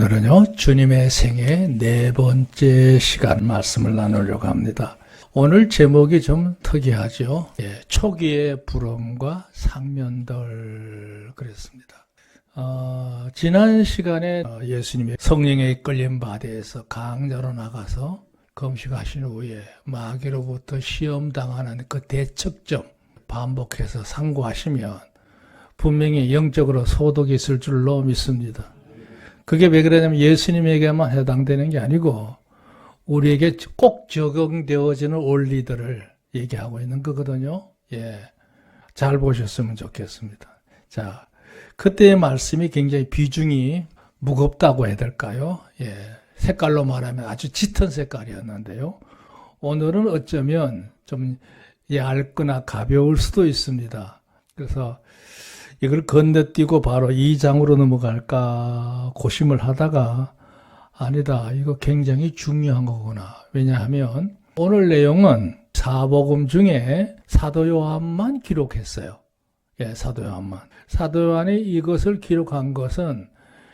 오늘은요, 주님의 생애 네 번째 시간 말씀을 나누려고 합니다. 오늘 제목이 좀 특이하죠. 초기의 부름과 상면들 그랬습니다. 지난 시간에 예수님이 성령에 이끌린 바대에서 강자로 나가서 금식하신 후에 마귀로부터 시험당하는 그 대척점 반복해서 상고하시면 분명히 영적으로 소득이 있을 줄로 믿습니다. 그게 왜 그러냐면 예수님에게만 해당되는 게 아니고 우리에게 꼭 적용되어지는 원리들을 얘기하고 있는 거거든요. 잘 보셨으면 좋겠습니다. 자, 그때의 말씀이 굉장히 비중이 무겁다고 해야 될까요? 색깔로 말하면 아주 짙은 색깔이었는데요. 오늘은 어쩌면 좀 얇거나 가벼울 수도 있습니다. 그래서 이걸 건너뛰고 바로 2장으로 넘어갈까 고심을 하다가 아니다, 이거 굉장히 중요한 거구나. 왜냐하면 오늘 내용은 사복음 중에 사도 요한만 기록했어요. 사도 요한만. 사도 요한이 이것을 기록한 것은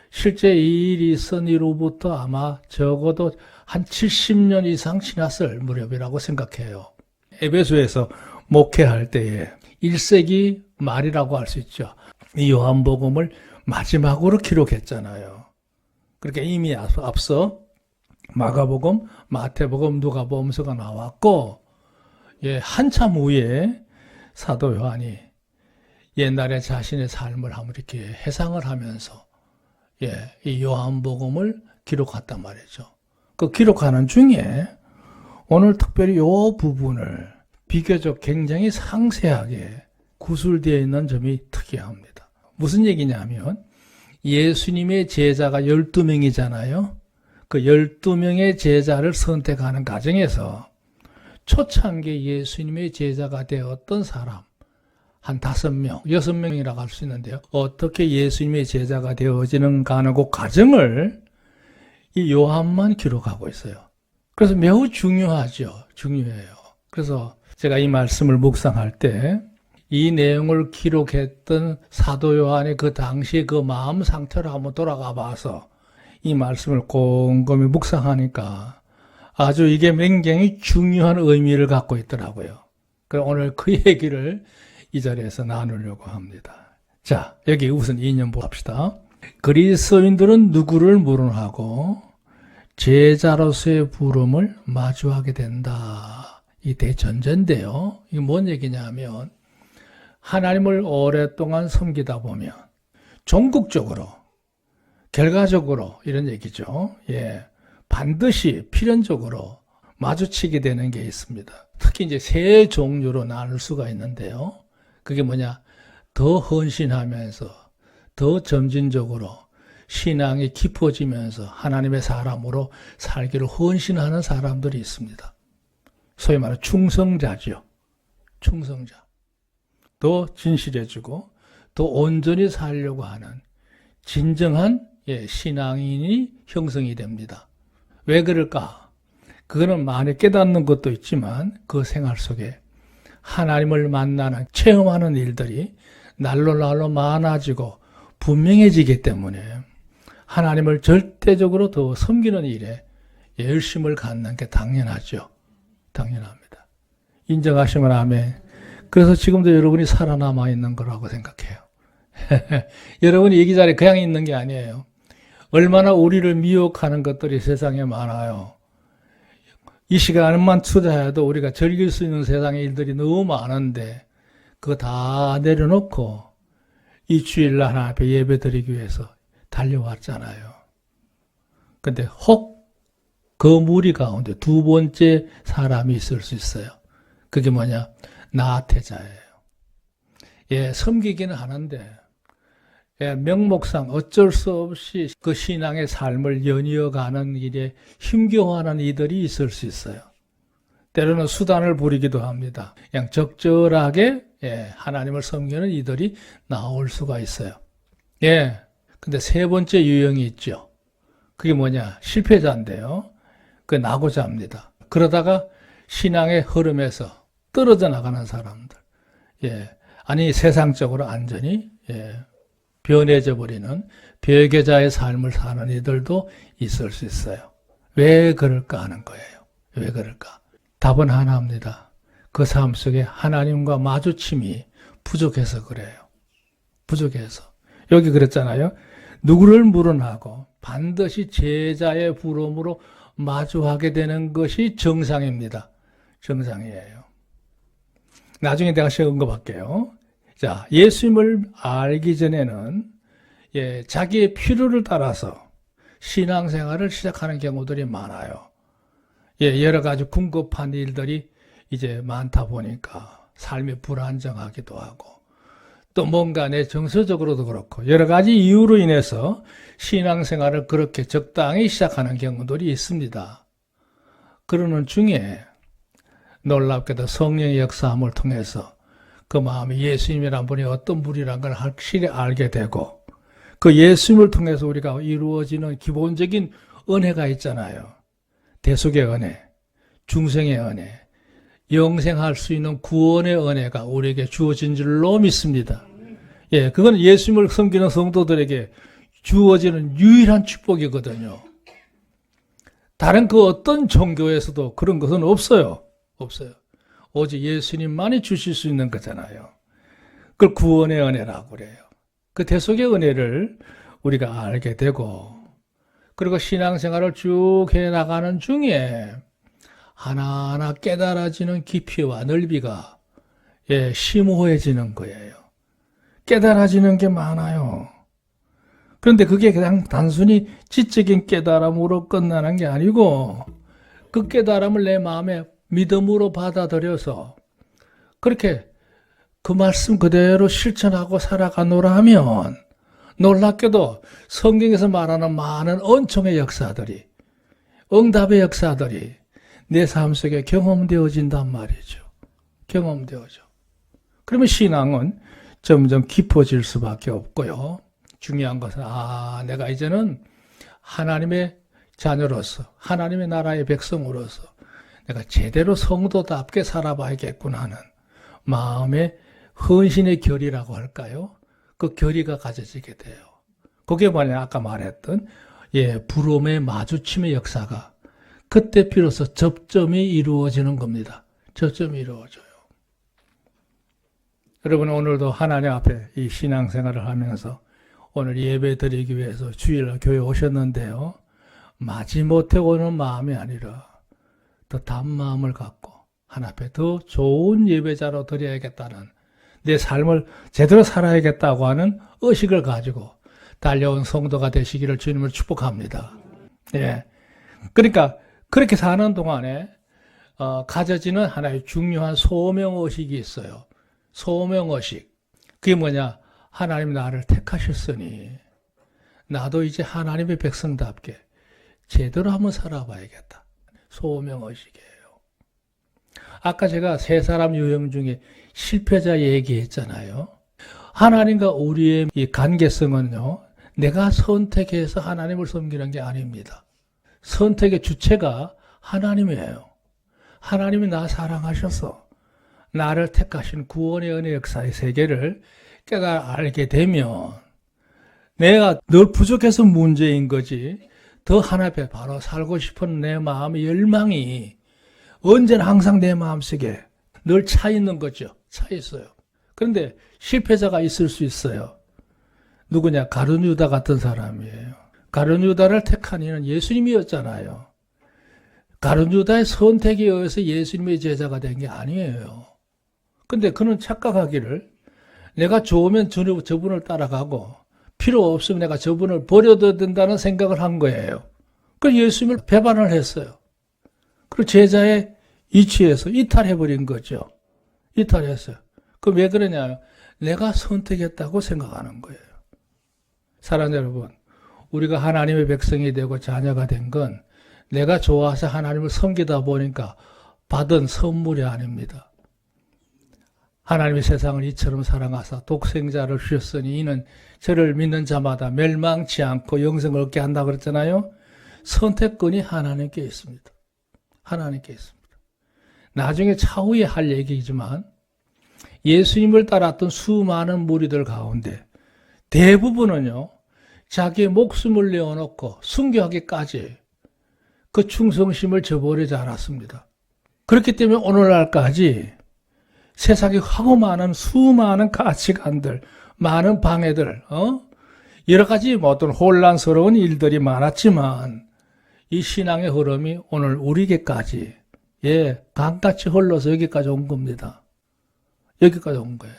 실제 이 일이 있은 이후부터 아마 적어도 한 70년 이상 지났을 무렵이라고 생각해요. 에베소에서 목회할 때에 1세기 말이라고 할 수 있죠. 이 요한복음을 마지막으로 기록했잖아요. 그러니까 이미 앞서 마가복음, 마태복음, 누가복음서가 나왔고, 한참 후에 사도 요한이 옛날에 자신의 삶을 한번 이렇게 해상을 하면서 이 요한복음을 기록했단 말이죠. 그 기록하는 중에 오늘 특별히 이 부분을 비교적 굉장히 상세하게 구술되어 있는 점이 특이합니다. 무슨 얘기냐면 예수님의 제자가 12명이잖아요. 그 12명의 제자를 선택하는 과정에서 초창기 예수님의 제자가 되었던 사람 한 5명, 6명이라고 할 수 있는데요. 어떻게 예수님의 제자가 되어지는가 하는 그 과정을 이 요한만 기록하고 있어요. 그래서 매우 중요하죠. 중요해요. 그래서 제가 이 말씀을 묵상할 때 이 내용을 기록했던 사도 요한의 그 당시 그 마음 상태로 한번 돌아가 봐서 이 말씀을 곰곰이 묵상하니까 아주 이게 굉장히 중요한 의미를 갖고 있더라고요. 그래서 오늘 그 얘기를 이 자리에서 나누려고 합니다. 자, 여기 우선 인연 봅시다. 그리스도인들은 누구를 물어하고 제자로서의 부름을 마주하게 된다. 이 대전제인데요. 이게 뭔 얘기냐면 하나님을 오랫동안 섬기다 보면 종국적으로, 결과적으로 이런 얘기죠. 반드시 필연적으로 마주치게 되는 게 있습니다. 특히 이제 세 종류로 나눌 수가 있는데요. 그게 뭐냐? 더 헌신하면서 더 점진적으로 신앙이 깊어지면서 하나님의 사람으로 살기를 헌신하는 사람들이 있습니다. 소위 말하는 충성자죠. 충성자. 더 진실해지고 더 온전히 살려고 하는 진정한 신앙인이 형성이 됩니다. 왜 그럴까? 그거는 많이 깨닫는 것도 있지만 그 생활 속에 하나님을 만나는, 체험하는 일들이 날로 많아지고 분명해지기 때문에 하나님을 절대적으로 더 섬기는 일에 열심을 갖는 게 당연하죠. 당연합니다. 인정하시면 아멘. 그래서 지금도 여러분이 살아남아 있는 거라고 생각해요. 여러분이 여기 자리에 그냥 있는 게 아니에요. 얼마나 우리를 미혹하는 것들이 세상에 많아요. 이 시간만 투자해도 우리가 즐길 수 있는 세상의 일들이 너무 많은데 그거 다 내려놓고 이 주일날 하나님 앞에 예배 드리기 위해서 달려왔잖아요. 근데 혹 그 무리 가운데 두 번째 사람이 있을 수 있어요. 그게 뭐냐? 나태자예요. 섬기기는 하는데 명목상 어쩔 수 없이 그 신앙의 삶을 연이어가는 일에 힘겨워하는 이들이 있을 수 있어요. 때로는 수단을 부리기도 합니다. 그냥 적절하게 하나님을 섬기는 이들이 나올 수가 있어요. 근데 세 번째 유형이 있죠. 그게 뭐냐? 실패자인데요. 그게 낙오자입니다. 그러다가 신앙의 흐름에서 떨어져 나가는 사람들. 아니 세상적으로 안전히 변해져 버리는 배교자의 삶을 사는 이들도 있을 수 있어요. 왜 그럴까 하는 거예요. 왜 그럴까? 답은 하나입니다. 그 삶 속에 하나님과 마주침이 부족해서 그래요. 부족해서. 여기 그랬잖아요. 누구를 물어나고 반드시 제자의 부름으로 마주하게 되는 것이 정상입니다. 정상이에요. 나중에 내가 언급할게요. 자, 예수님을 알기 전에는 자기의 필요를 따라서 신앙생활을 시작하는 경우들이 많아요. 여러 가지 궁급한 일들이 이제 많다 보니까 삶이 불안정하기도 하고 또 뭔가 내 정서적으로도 그렇고 여러 가지 이유로 인해서 신앙생활을 그렇게 적당히 시작하는 경우들이 있습니다. 그러는 중에 놀랍게도 성령의 역사함을 통해서 그 마음이 예수님이란 분이 어떤 분이란 걸 확실히 알게 되고 그 예수님을 통해서 우리가 이루어지는 기본적인 은혜가 있잖아요. 대속의 은혜, 중생의 은혜, 영생할 수 있는 구원의 은혜가 우리에게 주어진 줄로 믿습니다. 그건 예수님을 섬기는 성도들에게 주어지는 유일한 축복이거든요. 다른 그 어떤 종교에서도 그런 것은 없어요. 없어요. 오직 예수님만이 주실 수 있는 거잖아요. 그걸 구원의 은혜라고 그래요. 그 대속의 은혜를 우리가 알게 되고 그리고 신앙생활을 쭉 해나가는 중에 하나하나 깨달아지는 깊이와 넓이가 심오해지는 거예요. 깨달아지는 게 많아요. 그런데 그게 그냥 단순히 지적인 깨달음으로 끝나는 게 아니고 그 깨달음을 내 마음에 믿음으로 받아들여서 그렇게 그 말씀 그대로 실천하고 살아가노라 하면 놀랍게도 성경에서 말하는 많은 은총의 역사들이 응답의 역사들이 내 삶 속에 경험되어진단 말이죠. 경험되어져. 그러면 신앙은 점점 깊어질 수밖에 없고요. 중요한 것은 내가 이제는 하나님의 자녀로서 하나님의 나라의 백성으로서 내가 제대로 성도답게 살아봐야겠구나 하는 마음의 헌신의 결의라고 할까요? 그 결의가 가져지게 돼요. 그게 뭐냐 아까 말했던 부름의 마주침의 역사가 그때 비로소 접점이 이루어지는 겁니다. 접점이 이루어져요. 여러분 오늘도 하나님 앞에 이 신앙생활을 하면서 오늘 예배 드리기 위해서 주일 교회 오셨는데요. 마지못해 오는 마음이 아니라 더 단 마음을 갖고 하나님 앞에 더 좋은 예배자로 드려야겠다는 내 삶을 제대로 살아야겠다고 하는 의식을 가지고 달려온 성도가 되시기를 주님을 축복합니다. 그러니까 그렇게 사는 동안에 가져지는 하나의 중요한 소명의식이 있어요. 소명의식. 그게 뭐냐? 하나님 나를 택하셨으니 나도 이제 하나님의 백성답게 제대로 한번 살아봐야겠다. 소명의식이에요. 아까 제가 세 사람 유형 중에 실패자 얘기했잖아요. 하나님과 우리의 이 관계성은요, 내가 선택해서 하나님을 섬기는 게 아닙니다. 선택의 주체가 하나님이에요. 하나님이 나 사랑하셔서 나를 택하신 구원의 은혜 역사의 세계를 알게 되면 내가 늘 부족해서 문제인 거지 더 하나님 앞에 바로 살고 싶은 내 마음의 열망이 언제나 항상 내 마음속에 늘 차 있는 거죠. 차 있어요. 그런데 실패자가 있을 수 있어요. 누구냐? 가룟 유다 같은 사람이에요. 가룟 유다를 택한 이는 예수님이었잖아요. 가룟 유다의 선택에 의해서 예수님의 제자가 된 게 아니에요. 근데 그는 착각하기를 내가 좋으면 저분을 따라가고 필요 없으면 내가 저분을 버려도 된다는 생각을 한 거예요. 그래서 예수님을 배반을 했어요. 그리고 제자의 이치에서 이탈해버린 거죠. 이탈했어요. 그 왜 그러냐? 내가 선택했다고 생각하는 거예요. 사랑하는 여러분, 우리가 하나님의 백성이 되고 자녀가 된 건 내가 좋아서 하나님을 섬기다 보니까 받은 선물이 아닙니다. 하나님의 세상을 이처럼 사랑하사 독생자를 주셨으니 이는 저를 믿는 자마다 멸망치 않고 영생을 얻게 한다 그랬잖아요. 선택권이 하나님께 있습니다. 하나님께 있습니다. 나중에 차후에 할 얘기이지만 예수님을 따랐던 수많은 무리들 가운데 대부분은요, 자기의 목숨을 내어놓고 순교하기까지 그 충성심을 저버리지 않았습니다. 그렇기 때문에 오늘날까지 세상에 하고 많은 수많은 가치관들, 많은 방해들, 여러 가지 어떤 혼란스러운 일들이 많았지만 이 신앙의 흐름이 오늘 우리에게까지 강같이 흘러서 여기까지 온 겁니다. 여기까지 온 거예요.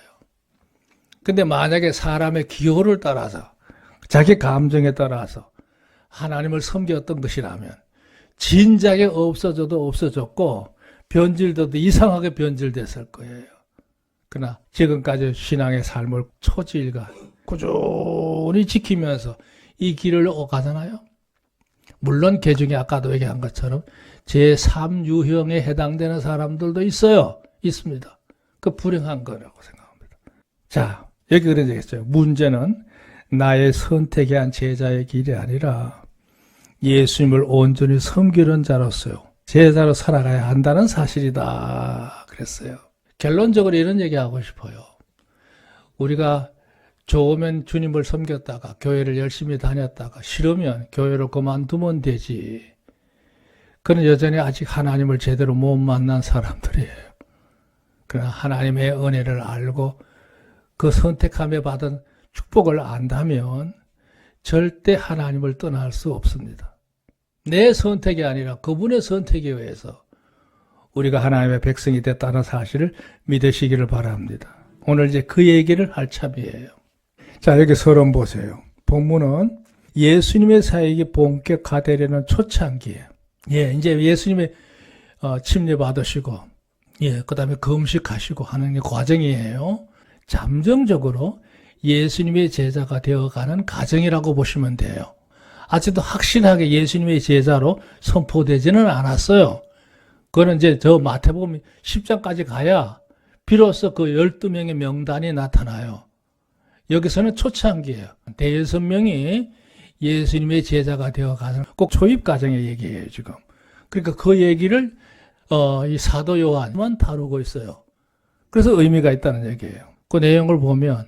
근데 만약에 사람의 기호를 따라서 자기 감정에 따라서 하나님을 섬겼던 것이라면 진작에 없어져도 없어졌고 변질돼도 이상하게 변질됐을 거예요. 그러나 지금까지 신앙의 삶을 초지일간 꾸준히 지키면서 이 길을 오가잖아요. 물론 개중에 아까도 얘기한 것처럼 제3유형에 해당되는 사람들도 있어요. 있습니다. 그 불행한 거라고 생각합니다. 자, 여기 그런 얘기 있어요. 문제는 나의 선택에 한 제자의 길이 아니라 예수님을 온전히 섬기는 자로서요. 제자로 살아가야 한다는 사실이다. 그랬어요. 결론적으로 이런 얘기하고 싶어요. 우리가 좋으면 주님을 섬겼다가 교회를 열심히 다녔다가 싫으면 교회를 그만두면 되지. 그는 여전히 아직 하나님을 제대로 못 만난 사람들이에요. 그러나 하나님의 은혜를 알고 그 선택함에 받은 축복을 안다면 절대 하나님을 떠날 수 없습니다. 내 선택이 아니라 그분의 선택에 의해서 우리가 하나님의 백성이 됐다는 사실을 믿으시기를 바랍니다. 오늘 이제 그 얘기를 할 참이에요. 자, 여기 서론 보세요. 본문은 예수님의 사역이 본격화되려는 초창기에, 이제 예수님의 침례 받으시고, 그 다음에 금식하시고 하는 과정이에요. 잠정적으로 예수님의 제자가 되어가는 과정이라고 보시면 돼요. 아직도 확신하게 예수님의 제자로 선포되지는 않았어요. 그거는 이제 저 마태복음 10장까지 가야 비로소 그 12명의 명단이 나타나요. 여기서는 초창기예요. 대여섯 명이 예수님의 제자가 되어가는 꼭 초입 과정의 얘기예요, 지금. 그러니까 그 얘기를 이 사도 요한만 다루고 있어요. 그래서 의미가 있다는 얘기예요. 그 내용을 보면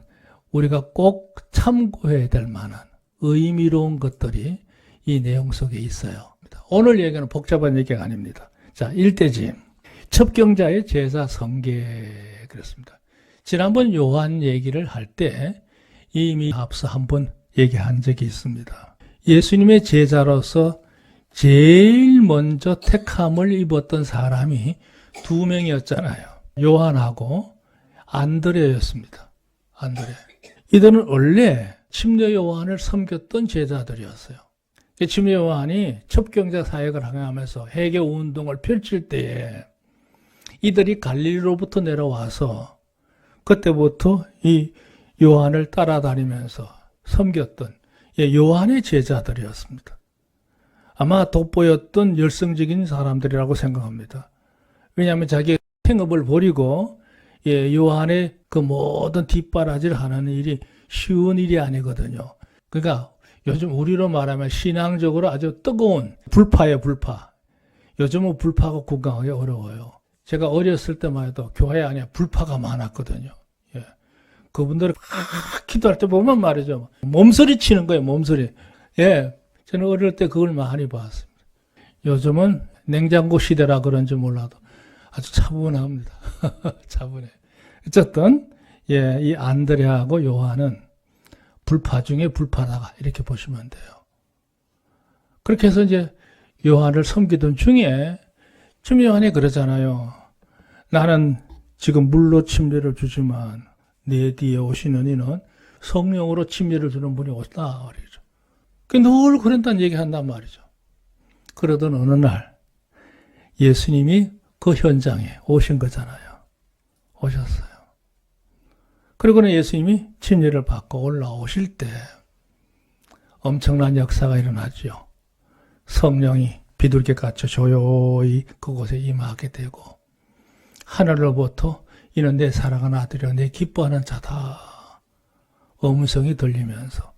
우리가 꼭 참고해야 될 만한 의미로운 것들이 이 내용 속에 있어요. 오늘 얘기는 복잡한 얘기가 아닙니다. 자, 일대짐. 첩경자의 제자 성계 그랬습니다. 지난번 요한 얘기를 할 때 이미 앞서 한번 얘기한 적이 있습니다. 예수님의 제자로서 제일 먼저 택함을 입었던 사람이 두 명이었잖아요. 요한하고 안드레였습니다. 안드레. 이들은 원래 침례 요한을 섬겼던 제자들이었어요. 침례 요한이 첩경자 사역을 하면서 해교 운동을 펼칠 때에 이들이 갈릴리로부터 내려와서 그때부터 이 요한을 따라다니면서 섬겼던 요한의 제자들이었습니다. 아마 돋보였던 열성적인 사람들이라고 생각합니다. 왜냐하면 자기 행업을 버리고 요한의 그 모든 뒷바라지를 하는 일이 쉬운 일이 아니거든요. 그러니까 요즘 우리로 말하면 신앙적으로 아주 뜨거운 불파예요, 불파. 요즘은 불파가 구경하기 어려워요. 제가 어렸을 때만 해도 교회 안에 불파가 많았거든요. 그분들을 기도할 때 보면 말이죠. 몸소리 치는 거예요, 몸소리. 저는 어릴 때 그걸 많이 봤습니다. 요즘은 냉장고 시대라 그런지 몰라도 아주 차분합니다. 차분해. 어쨌든, 이 안드레하고 요한은 불파 중에 불파다가 이렇게 보시면 돼요. 그렇게 해서 이제 요한을 섬기던 중에 침례 요한이 그러잖아요. 나는 지금 물로 침례를 주지만 내 뒤에 오시는 이는 성령으로 침례를 주는 분이 오시다 말이죠. 늘 그런다는 얘기한단 말이죠. 그러던 어느 날 예수님이 그 현장에 오신 거잖아요. 오셨어요. 그리고는 예수님이 침례를 받고 올라오실 때 엄청난 역사가 일어나죠. 성령이 비둘기같이 조용히 그곳에 임하게 되고 하늘로부터 이는 내 사랑하는 아들이라 내 기뻐하는 자다. 음성이 들리면서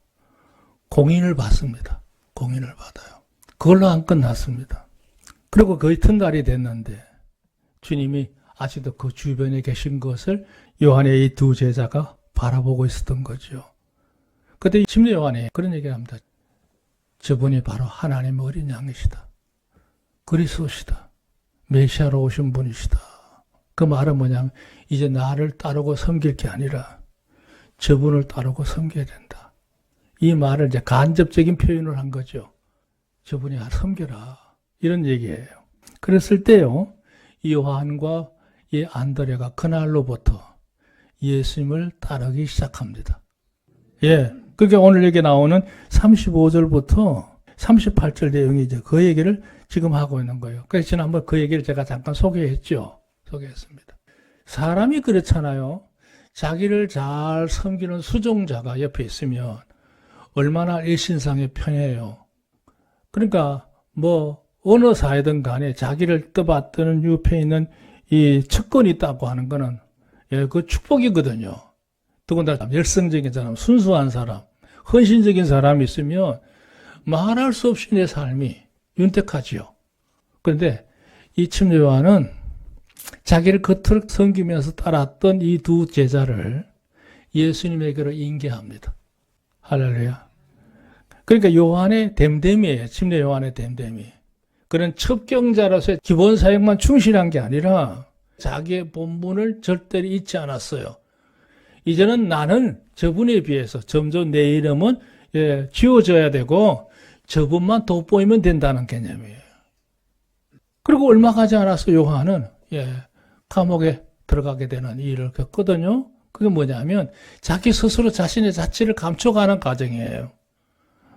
공인을 받습니다. 공인을 받아요. 그걸로 안 끝났습니다. 그리고 거의 튼날이 됐는데 주님이 아직도 그 주변에 계신 것을 요한의 이 두 제자가 바라보고 있었던 거죠. 그때 침례 요한이 그런 얘기를 합니다. 저분이 바로 하나님의 어린 양이시다. 그리스도시다. 메시아로 오신 분이시다. 그 말은 뭐냐면 이제 나를 따르고 섬길 게 아니라 저분을 따르고 섬겨야 된다. 이 말을 이제 간접적인 표현을 한 거죠. 저분이 섬겨라. 이런 얘기예요. 그랬을 때요, 이 요한과 이 안드레가 그날로부터 예수님을 따르기 시작합니다. 예. 그게 오늘 여기 나오는 35절부터 38절 내용이 이제 그 얘기를 지금 하고 있는 거예요. 그래서 지난번 그 얘기를 제가 잠깐 소개했죠. 소개했습니다. 사람이 그렇잖아요. 자기를 잘 섬기는 수종자가 옆에 있으면 얼마나 일신상에 편해요. 그러니까 뭐 어느 사회든 간에 자기를 떠받드는 옆에 있는 이 척건이 있다고 하는 거는 예, 그 축복이거든요. 더군다나 열성적인 사람, 순수한 사람, 헌신적인 사람이 있으면 말할 수 없이 내 삶이 윤택하지요. 그런데 이 침례 요한은 자기를 겉으로 섬기면서 따랐던 이 두 제자를 예수님에게로 인계합니다. 할렐루야. 그러니까 요한의 됨됨이에요. 침례 요한의 됨됨이. 그런 첩경자로서의 기본 사역만 충실한 게 아니라 자기의 본분을 절대로 잊지 않았어요. 이제는 나는 저분에 비해서 점점 내 이름은 지워져야 되고 저분만 돋보이면 된다는 개념이에요. 그리고 얼마 가지 않아서 요한은 감옥에 들어가게 되는 일을 겪거든요. 그게 뭐냐면 자기 스스로 자신의 자취를 감춰가는 과정이에요.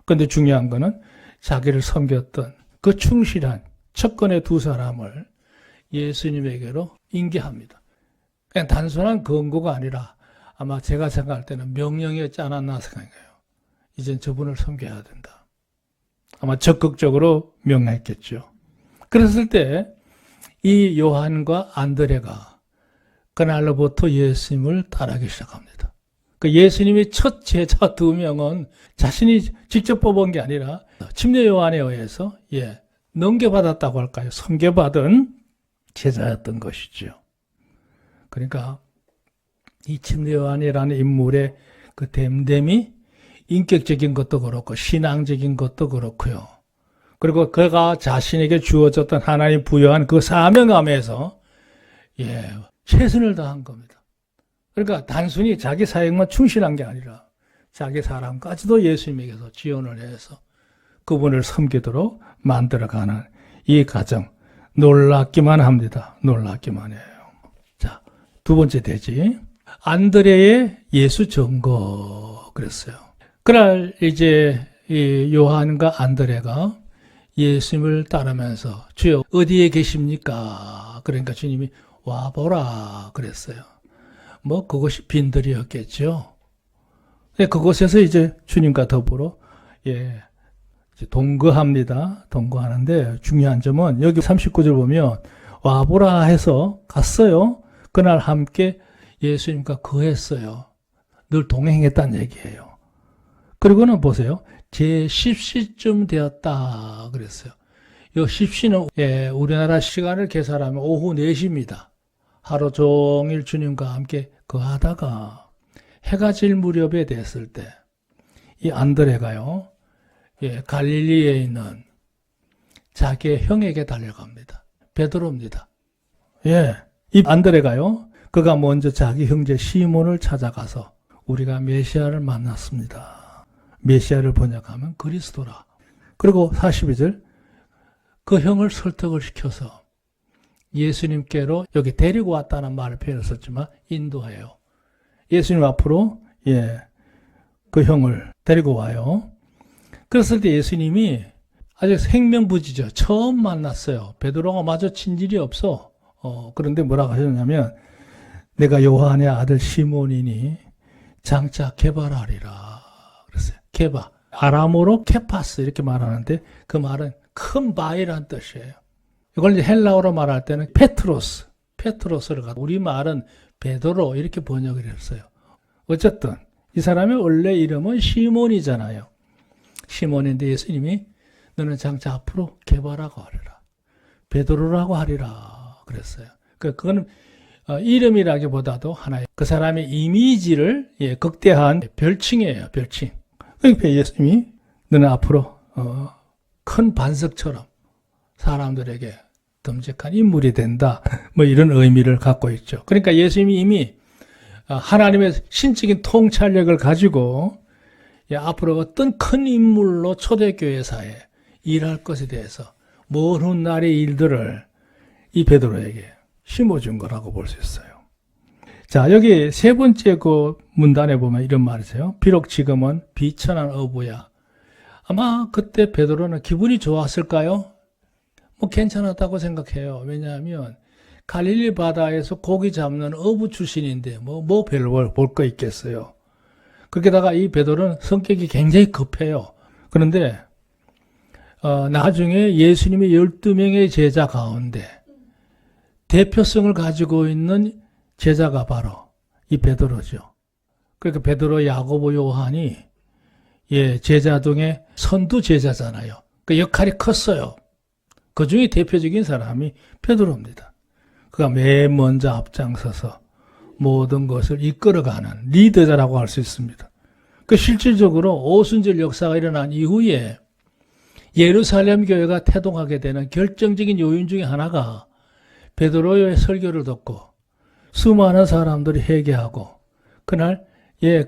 그런데 중요한 거는 자기를 섬겼던 그 충실한 척건의 두 사람을 예수님에게로 인계합니다. 그냥 단순한 권고가 아니라 아마 제가 생각할 때는 명령이었지 않았나 생각해요. 이젠 저분을 섬겨야 된다. 아마 적극적으로 명령했겠죠. 그랬을 때 이 요한과 안드레가 그날로부터 예수님을 따르기 시작합니다. 그 예수님의 첫 제자 두 명은 자신이 직접 뽑은 게 아니라 침례 요한에 의해서 넘겨받았다고 할까요? 섬겨받은 제자였던 것이죠. 그러니까 이 침례 요한이라는 인물의 그 됨됨이 인격적인 것도 그렇고 신앙적인 것도 그렇고요. 그리고 그가 자신에게 주어졌던 하나님 부여한 그 사명감에서 최선을 다한 겁니다. 그러니까 단순히 자기 사역만 충실한 게 아니라 자기 사랑까지도 예수님에게서 지원을 해서 그분을 섬기도록 만들어가는 이 과정 놀랍기만 합니다. 놀랍기만 해요. 자, 두 번째 대지 안드레의 예수 증거 그랬어요. 그날 이제 이 요한과 안드레가 예수님을 따르면서 주여 어디에 계십니까? 그러니까 주님이 와보라 그랬어요. 뭐 그것이 빈들이었겠죠. 그곳에서 이제 주님과 더불어 동거합니다. 동거하는데 중요한 점은 여기 39절 보면 와보라 해서 갔어요. 그날 함께 예수님과 거했어요. 늘 동행했다는 얘기예요. 그리고는 보세요. 제 10시쯤 되었다 그랬어요. 이 10시는 우리나라 시간을 계산하면 오후 4시입니다. 하루 종일 주님과 함께 거하다가 해가 질 무렵에 됐을 때 이 안드레가요. 갈릴리에 있는 자기의 형에게 달려갑니다. 베드로입니다. 이 안드레가요. 그가 먼저 자기 형제 시몬을 찾아가서 우리가 메시아를 만났습니다. 메시아를 번역하면 그리스도라. 그리고 42절 그 형을 설득을 시켜서 예수님께로 여기 데리고 왔다는 말을 표현했었지만 인도해요. 예수님 앞으로 그 형을 데리고 와요. 그랬을 때 예수님이 아주 생명부지죠. 처음 만났어요. 베드로가 마주친 일이 없어. 그런데 뭐라고 하셨냐면 내가 요한의 아들 시몬이니 장차 개발하리라 그랬어요. 개바. 아람어로 케파스 이렇게 말하는데 그 말은 큰 바위란 뜻이에요. 이걸 이제 헬라어로 말할 때는 페트로스를 갖고 우리 말은 베드로 이렇게 번역을 했어요. 어쨌든 이 사람의 원래 이름은 시몬이잖아요. 시몬인데 예수님이 너는 장차 앞으로 개발하고 하리라. 베드로라고 하리라 그랬어요. 그건 이름이라기보다도 하나의 그 사람의 이미지를 극대화한 별칭이에요. 별칭. 그러니까 예수님이 너는 앞으로 큰 반석처럼 사람들에게 듬직한 인물이 된다. 뭐 이런 의미를 갖고 있죠. 그러니까 예수님이 이미 하나님의 신적인 통찰력을 가지고 앞으로 어떤 큰 인물로 초대교회사에 일할 것에 대해서 먼 훗날의 일들을 이 베드로에게 심어준 거라고 볼 수 있어요. 자, 여기 세 번째 그 문단에 보면 이런 말이세요. 비록 지금은 비천한 어부야. 아마 그때 베드로는 기분이 좋았을까요? 뭐 괜찮았다고 생각해요. 왜냐하면 갈릴리 바다에서 고기 잡는 어부 출신인데 뭐 별로 볼 거 있겠어요. 그게다가 이 베드로는 성격이 굉장히 급해요. 그런데 나중에 예수님의 12명의 제자 가운데 대표성을 가지고 있는 제자가 바로 이 베드로죠. 그러니까 베드로, 야고보, 요한이 제자 중에 선두 제자잖아요. 그 역할이 컸어요. 그 중에 대표적인 사람이 베드로입니다. 그가 맨 먼저 앞장서서 모든 것을 이끌어가는 리더자라고 할 수 있습니다. 그 실질적으로 오순절 역사가 일어난 이후에 예루살렘 교회가 태동하게 되는 결정적인 요인 중에 하나가 베드로의 설교를 듣고 수많은 사람들이 회개하고 그날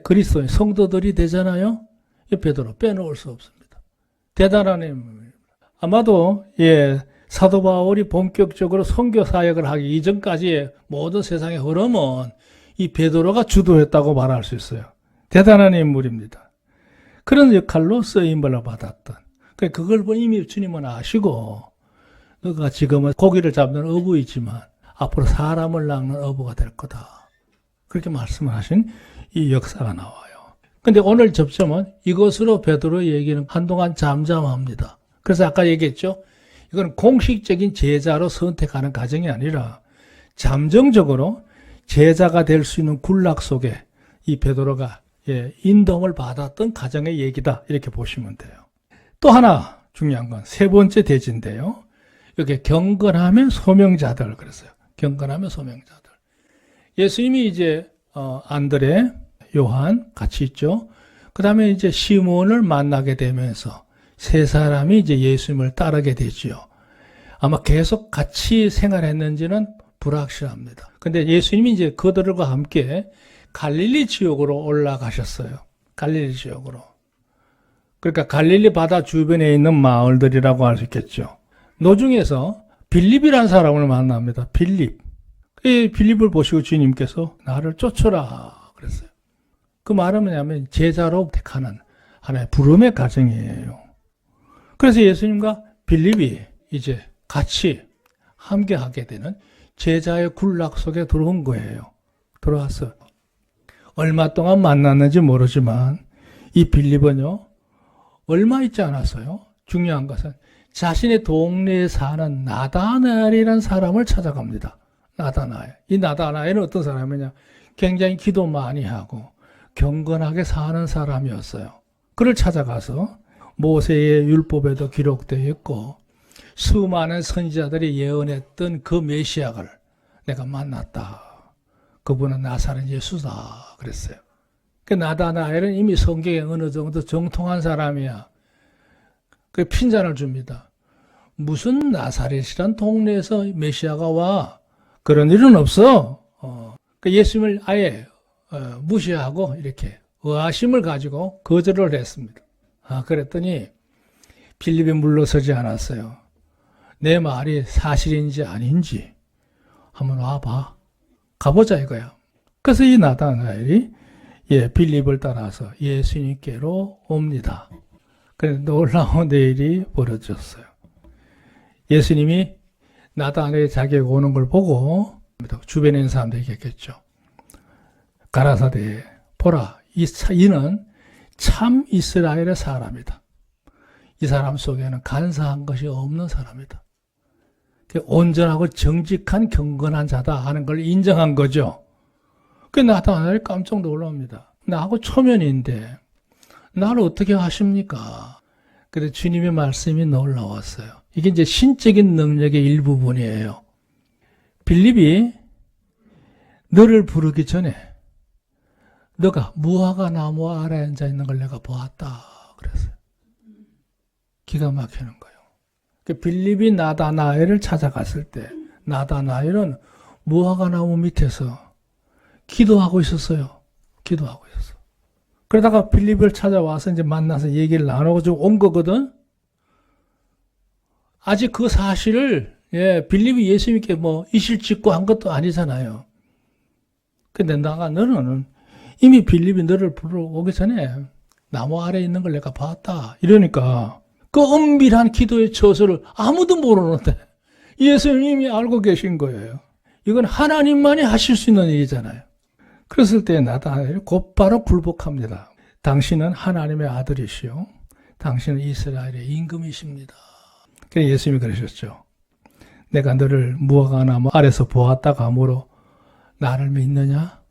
그리스도인 성도들이 되잖아요. 베드로 빼놓을 수 없습니다. 대단한 인물입니다. 아마도 사도 바울이 본격적으로 선교 사역을 하기 이전까지의 모든 세상의 흐름은 이 베드로가 주도했다고 말할 수 있어요. 대단한 인물입니다. 그런 역할로 쓰임을 받았던. 그걸 이미 주님은 아시고 너가 지금은 고기를 잡는 어부이지만 앞으로 사람을 낚는 어부가 될 거다. 그렇게 말씀을 하신 이 역사가 나와요. 근데 오늘 접점은 이것으로 베드로의 얘기는 한동안 잠잠합니다. 그래서 아까 얘기했죠. 이건 공식적인 제자로 선택하는 과정이 아니라 잠정적으로 제자가 될 수 있는 군락 속에 이 베드로가 인도를 받았던 과정의 얘기다. 이렇게 보시면 돼요. 또 하나 중요한 건 세 번째 대지인데요. 여기 경건하면 소명자들 그랬어요. 경건하면 소명자들. 예수님이 이제 안드레, 요한 같이 있죠. 그 다음에 이제 시몬을 만나게 되면서 세 사람이 이제 예수님을 따르게 되지요. 아마 계속 같이 생활했는지는 불확실합니다. 근데 예수님이 이제 그들과 함께 갈릴리 지역으로 올라가셨어요. 갈릴리 지역으로. 그러니까 갈릴리 바다 주변에 있는 마을들이라고 할 수 있겠죠. 노중에서 빌립이라는 사람을 만납니다. 빌립. 이 빌립을 보시고 주님께서 나를 쫓으라 그랬어요. 그 말은 뭐냐면 제자로 택하는 하나의 부름의 과정이에요. 그래서 예수님과 빌립이 이제 같이 함께하게 되는 제자의 군락 속에 들어온 거예요. 들어왔어요. 얼마 동안 만났는지 모르지만 이 빌립은요. 얼마 있지 않았어요. 중요한 것은 자신의 동네에 사는 나다나엘이라는 사람을 찾아갑니다. 나다나엘. 이 나다나엘은 어떤 사람이냐. 굉장히 기도 많이 하고 경건하게 사는 사람이었어요. 그를 찾아가서 모세의 율법에도 기록되어 있고 수많은 선지자들이 예언했던 그 메시아를 내가 만났다. 그분은 나사렛 예수다. 그랬어요. 그 나다나엘은 이미 성경에 어느 정도 정통한 사람이야. 그 핀잔을 줍니다. 무슨 나사렛이란 동네에서 메시아가 와? 그런 일은 없어. 그 예수님을 아예 무시하고 이렇게 의아심을 가지고 거절을 했습니다. 그랬더니 빌립이 물러서지 않았어요. 내 말이 사실인지 아닌지 한번 와봐. 가보자 이거야. 그래서 이 나다나엘이 빌립을 따라서 예수님께로 옵니다. 그런데 놀라운 일이 벌어졌어요. 예수님이 나다나엘이 자기에게 오는 걸 보고 주변에 있는 사람들이 얘기했겠죠. 가라사대 보라 이는 참 이스라엘의 사람이다. 이 사람 속에는 간사한 것이 없는 사람이다. 온전하고 정직한 경건한 자다 하는 걸 인정한 거죠. 그 나다나엘이 깜짝 놀랍니다. 나하고 초면인데 나를 어떻게 하십니까? 그래서 주님의 말씀이 놀라웠어요. 이게 이제 신적인 능력의 일부분이에요. 빌립이 너를 부르기 전에 너가 무화과 나무 아래에 앉아 있는 걸 내가 보았다. 그랬어요. 기가 막히는 거예요. 빌립이 나다나엘을 찾아갔을 때 나다나엘은 무화과 나무 밑에서 기도하고 있었어요. 기도하고 있었어. 그러다가 빌립을 찾아와서 이제 만나서 얘기를 나누고 좀 온 거거든. 아직 그 사실을 빌립이 예수님께 뭐 이실 짓고 한 것도 아니잖아요. 근데 너는 이미 빌립이 너를 부르러 오기 전에 나무 아래에 있는 걸 내가 봤다. 이러니까 그 엄밀한 기도의 처소를 아무도 모르는데 예수님이 알고 계신 거예요. 이건 하나님만이 하실 수 있는 일이잖아요. 그랬을 때 나다나엘이 곧바로 굴복합니다. 당신은 하나님의 아들이시오. 당신은 이스라엘의 임금이십니다. 그래서 예수님이 그러셨죠. 내가 너를 무화과 나무 아래서 보았다가 함으로 나를 믿느냐?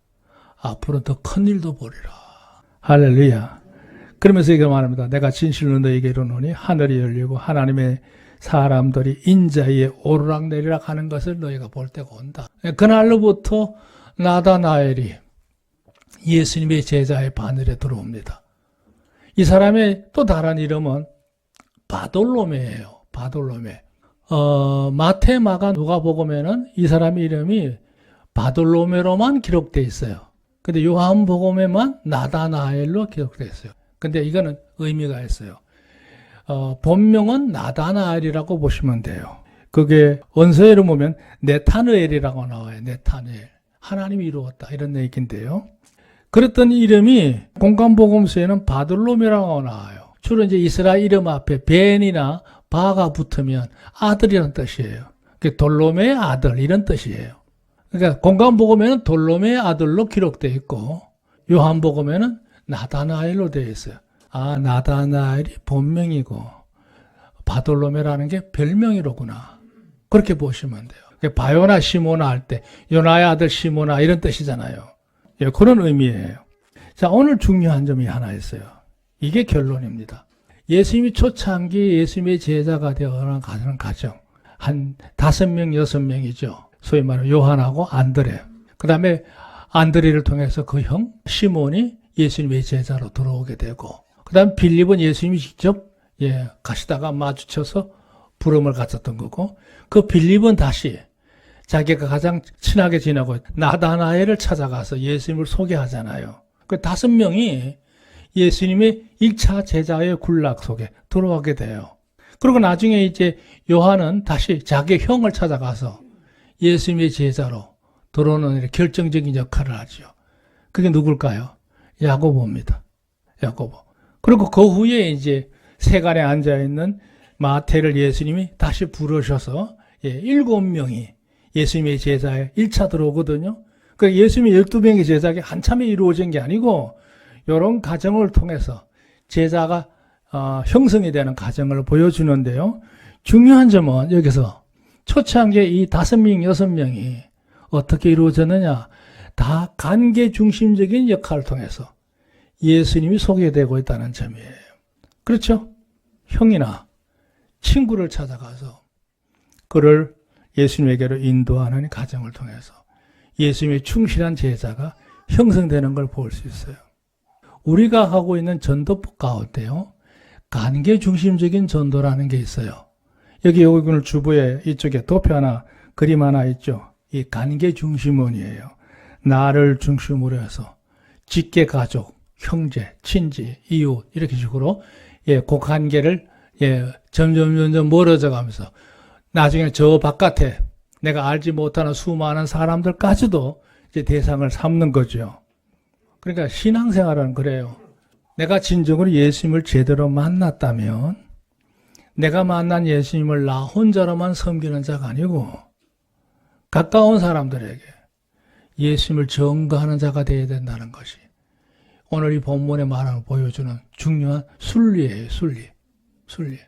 앞으로 더 큰 일도 보리라. 할렐루야. 그러면서 이렇게 말합니다. 내가 진실로 너에게 이르노니 하늘이 열리고 하나님의 사람들이 인자위에 오르락내리락 하는 것을 너희가 볼 때가 온다. 그날로부터 나다나엘이 예수님의 제자의 바늘에 들어옵니다. 이 사람의 또 다른 이름은 바돌로메예요. 바돌로메. 마태, 마가, 누가복음에는 이 사람의 이름이 바돌로메로만 기록되어 있어요. 근데 요한복음에만 나다나엘로 기록되어 있어요. 근데 이거는 의미가 있어요. 본명은 나다나엘이라고 보시면 돼요. 그게 원서에로 보면 네타느엘이라고 나와요. 네타느엘. 하나님이 이루었다. 이런 얘기인데요. 그랬던 이름이 공간복음서에는 바돌로메라고 나와요. 주로 이제 이스라엘 이름 앞에 벤이나 바가 붙으면 아들이라는 뜻이에요. 돌로메의 아들 이런 뜻이에요. 그러니까 공간복음에는 돌로메의 아들로 기록되어 있고 요한복음에는 나다나엘로 되어 있어요. 아, 나다나엘이 본명이고 바돌로메라는 게 별명이로구나. 그렇게 보시면 돼요. 바요나 시모나 할 때 요나의 아들 시모나 이런 뜻이잖아요. 예, 그런 의미예요. 자, 오늘 중요한 점이 하나 있어요. 이게 결론입니다. 예수님이 초창기 예수님의 제자가 되어가는 과정. 한 5명, 6명이죠. 소위 말하는 요한하고 안드레. 그 다음에 안드레를 통해서 그 형 시몬이 예수님의 제자로 들어오게 되고, 그 다음 빌립은 예수님이 직접 가시다가 마주쳐서 부름을 갖췄던 거고, 그 빌립은 다시 자기가 가장 친하게 지내고 나다나엘을 찾아가서 예수님을 소개하잖아요. 그 5명이 예수님의 1차 제자의 군락 속에 들어가게 돼요. 그리고 나중에 이제 요한은 다시 자기 형을 찾아가서 예수님의 제자로 들어오는 결정적인 역할을 하죠. 그게 누굴까요? 야고보입니다. 야고보. 그리고 그 후에 이제 세간에 앉아있는 마태를 예수님이 다시 부르셔서 7명이 예수님의 제자에 1차 들어오거든요. 그 예수님의 12명의 제자가 한참에 이루어진 게 아니고 이런 과정을 통해서 제자가 형성이 되는 과정을 보여주는데요. 중요한 점은 여기서 초창기에 이 5명, 6명이 어떻게 이루어졌느냐. 다 관계 중심적인 역할을 통해서 예수님이 소개되고 있다는 점이에요. 그렇죠? 형이나 친구를 찾아가서 그를 예수님에게로 인도하는 과정을 통해서 예수님의 충실한 제자가 형성되는 걸 볼 수 있어요. 우리가 하고 있는 전도법 가운데요, 관계 중심적인 전도라는 게 있어요. 여기 오늘 주부에 이쪽에 도표 하나, 그림 하나 있죠. 이 관계 중심원이에요. 나를 중심으로 해서 직계 가족, 형제, 친지, 이웃 이렇게 식으로 그 관계를 점점 멀어져 가면서 나중에 저 바깥에 내가 알지 못하는 수많은 사람들까지도 이제 대상을 삼는 거죠. 그러니까 신앙생활은 그래요. 내가 진정으로 예수님을 제대로 만났다면 내가 만난 예수님을 나 혼자로만 섬기는 자가 아니고 가까운 사람들에게 예수님을 전가하는 자가 되어야 된다는 것이 오늘 이 본문의 말을 보여주는 중요한 순리예요. 순리.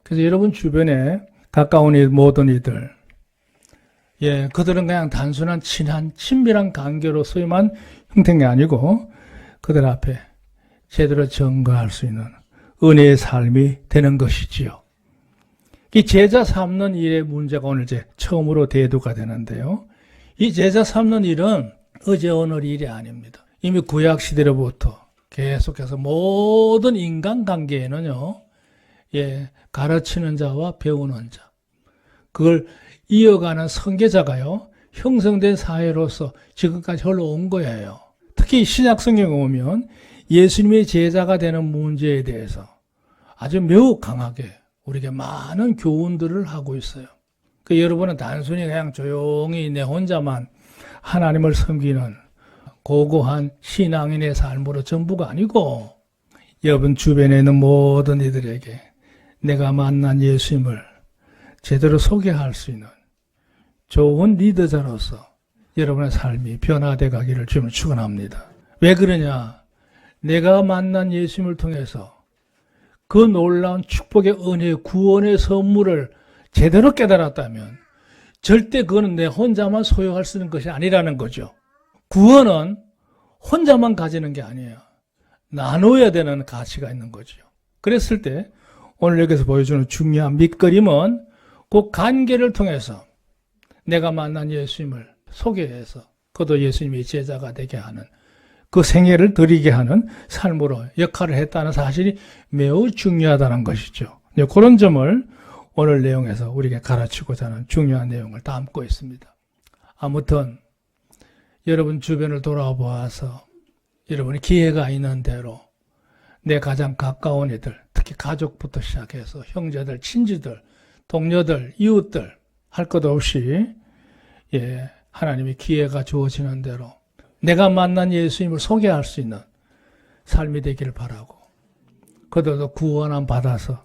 그래서 여러분 주변에 가까운 모든 이들, 그들은 그냥 단순한 친밀한 관계로서만 형태인 게 아니고 그들 앞에 제대로 전가할 수 있는 은혜의 삶이 되는 것이지요. 이 제자 삼는 일의 문제가 오늘 이제 처음으로 대두가 되는데요. 이 제자 삼는 일은 어제 오늘 일이 아닙니다. 이미 구약 시대로부터 계속해서 모든 인간관계에는요, 가르치는 자와 배우는 자, 그걸 이어가는 선계자가요, 형성된 사회로서 지금까지 흘러온 거예요. 특히 신약 성경에 오면 예수님의 제자가 되는 문제에 대해서 아주 매우 강하게 우리에게 많은 교훈들을 하고 있어요. 여러분은 단순히 그냥 조용히 내 혼자만 하나님을 섬기는 고고한 신앙인의 삶으로 전부가 아니고, 여러분 주변에 있는 모든 이들에게 내가 만난 예수님을 제대로 소개할 수 있는 좋은 리더자로서 여러분의 삶이 변화되어 가기를 주님을 축원합니다. 왜 그러냐? 내가 만난 예수님을 통해서 그 놀라운 축복의 은혜, 구원의 선물을 제대로 깨달았다면 절대 그거는 내 혼자만 소유할 수 있는 것이 아니라는 거죠. 구원은 혼자만 가지는 게 아니에요. 나눠야 되는 가치가 있는 거죠. 그랬을 때 오늘 여기서 보여주는 중요한 밑거림은 그 관계를 통해서 내가 만난 예수님을 소개해서 그도 예수님의 제자가 되게 하는, 그 생애를 드리게 하는 삶으로 역할을 했다는 사실이 매우 중요하다는 것이죠. 그런 점을 오늘 내용에서 우리에게 가르치고자 하는 중요한 내용을 담고 있습니다. 아무튼 여러분 주변을 돌아보아서 여러분이 기회가 있는 대로 내 가장 가까운 이들, 특히 가족부터 시작해서 형제들, 친지들, 동료들, 이웃들 할 것 없이 하나님의 기회가 주어지는 대로 내가 만난 예수님을 소개할 수 있는 삶이 되기를 바라고, 그들도 구원함 받아서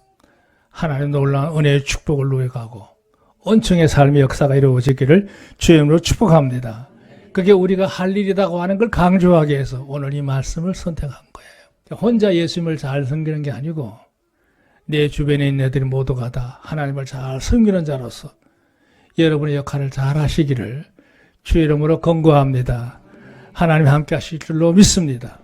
하나님의 놀라운 은혜의 축복을 누려가고 은총의 삶의 역사가 이루어지기를 주의 이름으로 축복합니다. 그게 우리가 할 일이라고 하는 걸 강조하기 위해서 오늘 이 말씀을 선택한 거예요. 혼자 예수님을 잘 섬기는 게 아니고 내 주변에 있는 애들이 모두가 다 하나님을 잘 섬기는 자로서 여러분의 역할을 잘 하시기를 주의 이름으로 권고합니다. 하나님 함께 하실 줄로 믿습니다.